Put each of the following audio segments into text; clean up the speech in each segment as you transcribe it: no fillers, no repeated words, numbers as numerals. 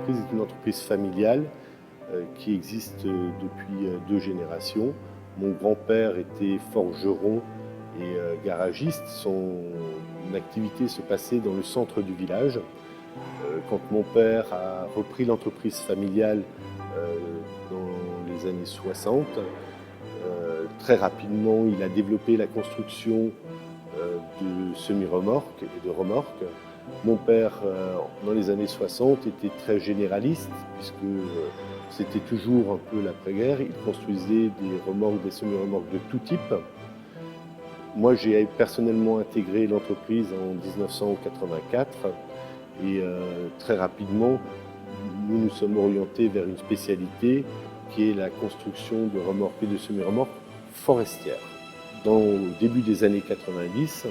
entreprise est une entreprise familiale qui existe depuis 2 générations. Mon grand-père était forgeron et garagiste. Son activité se passait dans le centre du village. Quand mon père a repris l'entreprise familiale dans les années 60, très rapidement, il a développé la construction de semi-remorques et de remorques. Mon père, dans les années 60, était très généraliste, puisque c'était toujours un peu l'après-guerre. Il construisait des remorques, des semi-remorques de tout type. Moi, j'ai personnellement intégré l'entreprise en 1984 et très rapidement, nous nous sommes orientés vers une spécialité qui est la construction de remorques et de semi-remorques forestières. Au début des années 90,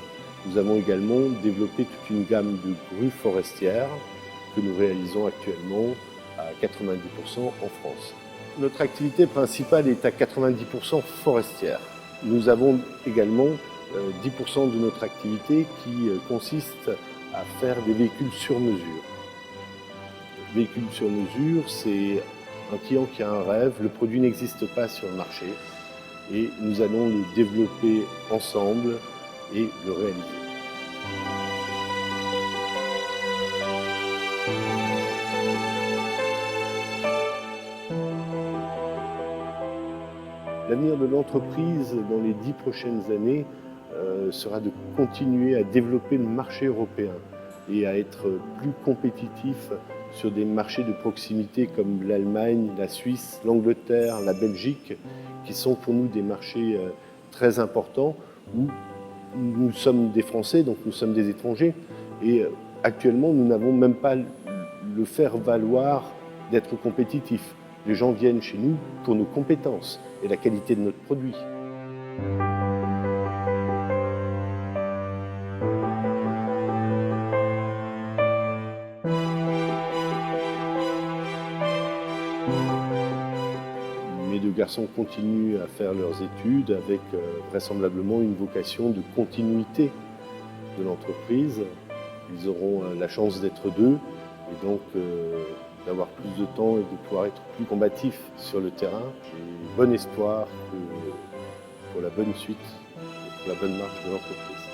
nous avons également développé toute une gamme de grues forestières que nous réalisons actuellement à 90% en France. Notre activité principale est à 90% forestière. Nous avons également 10% de notre activité qui consiste à faire des véhicules sur mesure. Véhicules sur mesure, c'est un client qui a un rêve, le produit n'existe pas sur le marché et nous allons le développer ensemble et le réaliser. L'avenir de l'entreprise dans les 10 prochaines années sera de continuer à développer le marché européen et à être plus compétitif sur des marchés de proximité comme l'Allemagne, la Suisse, l'Angleterre, la Belgique, qui sont pour nous des marchés très importants où nous sommes des Français, donc nous sommes des étrangers. Et actuellement, nous n'avons même pas le faire-valoir d'être compétitifs. Les gens viennent chez nous pour nos compétences et la qualité de notre produit. Mes 2 garçons continuent à faire leurs études avec vraisemblablement une vocation de continuité de l'entreprise. Ils auront la chance d'être 2 et donc d'avoir plus de temps et de pouvoir être plus combatifs sur le terrain. J'ai bon espoir pour la bonne suite et pour la bonne marche de l'entreprise.